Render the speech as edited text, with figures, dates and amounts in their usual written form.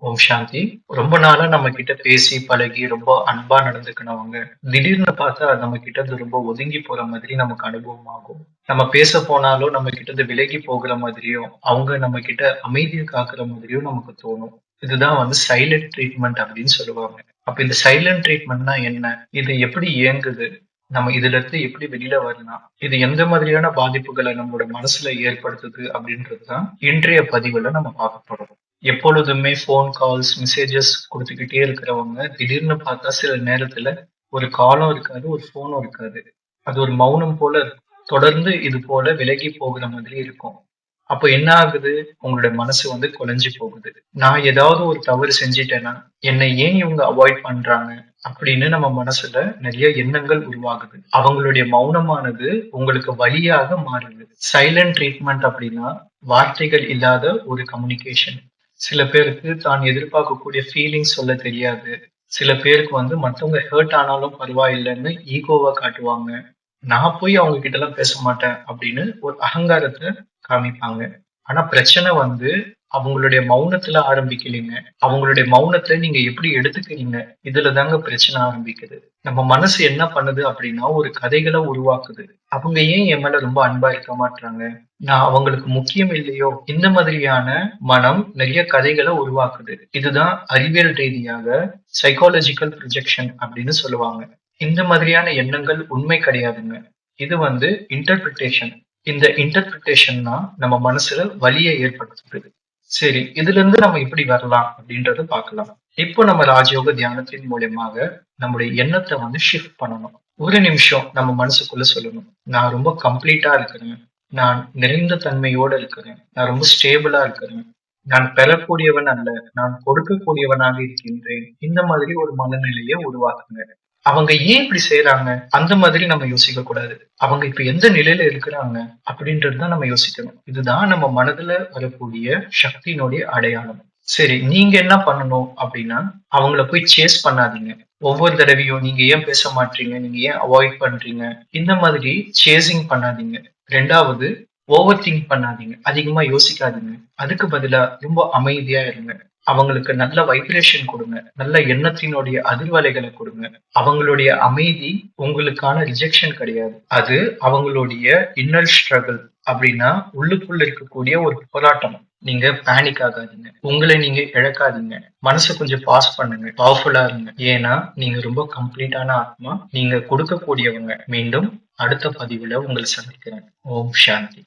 ஓம் சாந்தி. ரொம்ப நாளா நம்ம கிட்ட பேசி, பழகி, ரொம்ப அன்பா நடந்துக்கினவங்க, திடீர்னு பார்த்தா நம்ம கிட்ட இருந்து ரொம்ப ஒதுங்கி போற மாதிரி நமக்கு அனுபவம் ஆகும். நம்ம பேச போனாலும் நம்ம கிட்ட இருந்து விலகி போகிற மாதிரியும், அவங்க நம்ம கிட்ட அமைதிய காக்குற மாதிரியும் நமக்கு தோணும். இதுதான் சைலன்ட் ட்ரீட்மெண்ட் அப்படின்னு சொல்லுவாங்க. அப்ப இந்த சைலன்ட் ட்ரீட்மெண்ட்னா என்ன? இது எப்படி இயங்குது? நம்ம இதுல இருந்து எப்படி வெளியில வரலாம்? இது எந்த மாதிரியான பாதிப்புகள நம்மளோட மனசுல ஏற்படுத்துது? அப்படின்றது தான் இன்றைய பதிவுல நம்ம பார்க்க போறோம். எப்பொழுதுமே ஃபோன் கால்ஸ், மெசேஜஸ் குடுத்துக்கிட்டே இருக்கிறவங்க, திடீர்னு பார்த்தா சில நேரத்துல ஒரு காலும் இருக்காது, ஒரு ஃபோனும் இருக்காது. அது ஒரு மௌனம் போல இருக்கும். தொடர்ந்து இது போல விலகி போகிற மாதிரி இருக்கும். அப்ப என்ன ஆகுது? உங்களோட மனசு குழஞ்சு போகுது. நான் ஏதாவது ஒரு தவறு செஞ்சுட்டேன்னா, என்னை ஏன் இவங்க அவாய்ட் பண்றாங்க? அப்படின்னு நம்ம மனசுல நெறைய எண்ணங்கள் உருவாகுது. அவங்களுடைய மௌனமானது உங்களுக்கு வலியாக மாறுது. சைலன்ட் ட்ரீட்மெண்ட் அப்படின்னா, வார்த்தைகள் இல்லாத ஒரு கம்யூனிகேஷன். சில பேருக்கு தான் எதிர்பார்க்கக்கூடிய ஃபீலிங்ஸ் சொல்ல தெரியாது. சில பேருக்கு மத்தவங்க ஹர்ட் ஆனாலும் பரவாயில்லன்னு ஈகோவ காட்டுவாங்க. நான் போய் அவங்க கிட்டலாம் பேச மாட்டேன் அப்படின்னு ஒரு அகங்காரத்த காமிப்பாங்க. ஆனா பிரச்சனை அவங்களுடைய மௌனத்துல ஆரம்பிக்கலைங்க. அவங்களுடைய மௌனத்த நீங்க எப்படி எடுத்துக்கிறீங்க? இதுல தாங்க பிரச்சனை ஆரம்பிக்குது. நம்ம மனசு என்ன பண்ணுது அப்படின்னா, ஒரு கதைகள உருவாக்குது. அவங்க ஏன் என் மேல ரொம்ப அன்பா இருக்க மாட்றாங்க? நான் அவங்களுக்கு முக்கியம் இல்லையோ? இந்த மாதிரியான மனம் நெறைய கதைகள உருவாக்குது. இதுதான் அறிவியல் ரீதியாக சைக்காலஜிக்கல் ப்ரொஜெக்ஷன் அப்படின்னு சொல்லுவாங்க. இந்த மாதிரியான எண்ணங்கள் உண்மை கிடையாதுங்க. இது இன்டர்பிரிட்டேஷன். இந்த இன்டர்பிரிட்டேஷன் தான் நம்ம மனசுல வலிய ஏற்படுத்துது. சரி, இதிலிருந்து நம்ம எப்படி வரலாம் அப்படின்றத பார்க்கலாம். இப்போ நம்ம ராஜயோக தியானத்தின் மூலியமாக நம்முடைய எண்ணத்த ஷிஃப்ட் பண்ணணும். ஒரு நிமிஷம் நம்ம மனசுக்குள்ள சொல்லணும். நான் ரொம்ப கம்ப்ளீட்டா இருக்கிறேன். நான் நிறைந்த தன்மையோட இருக்கிறேன். நான் ரொம்ப ஸ்டேபிளா இருக்கிறேன். நான் பெறக்கூடியவன் அல்ல. நான் கொடுக்கக்கூடியவனாக இருக்கின்றேன். இந்த மாதிரி ஒரு மனநிலையை உருவாக்குங்க. அவங்க ஏன் இப்படி செய்றாங்க? அந்த மாதிரி நம்ம யோசிக்கக் கூடாது. அவங்க இப்ப எந்த நிலையில இருக்கிறாங்க? அப்படின்றது தான் நம்ம யோசிக்கணும். இதுதான் நம்ம மனதுல வரக்கூடிய சக்தியினுடைய அடையாளம். சரி, நீங்க என்ன பண்ணணும் அப்படின்னா, அவங்கள போய் சேஸ் பண்ணாதீங்க. ஒவ்வொரு தடவையும் நீங்க ஏன் பேச மாட்றீங்க? நீங்க ஏன் அவாய்ட் பண்றீங்க? இந்த மாதிரி சேசிங் பண்ணாதீங்க. 2வது ஓவர் திங்க் பண்ணாதீங்க. அதிகமா யோசிக்காதீங்க. அதுக்கு பதிலா ரொம்ப அமைதியா இருங்க. அவங்களுக்கு நல்ல வைப்ரேஷன் குடுங்க. நல்ல எண்ணத்தினுடைய அதிர்வலைகள குடுங்க. அவங்களுடைய அமைதி உங்களுக்கான ரிஜெக்ஷன் கிடையாது. அது அவங்களுடைய இன்னர் ஸ்ட்ரகிள். அப்படின்னா உள்ளுக்குள்ள இருக்கக்கூடிய ஒரு போராட்டம். நீங்க பேனிக் ஆகாதீங்க. உங்கள நீங்க இழக்காதீங்க. மனச கொஞ்சம் பாஸ் பண்ணுங்க. பவர்ஃபுல்லா இருங்க. ஏன்னா நீங்க ரொம்ப கம்ப்ளீட்டான ஆத்மா. நீங்க கொடுக்கக்கூடியவங்க. மீண்டும் அடுத்த பதிவுல உங்கள சந்திக்கிறேன். ஓம் சாந்தி.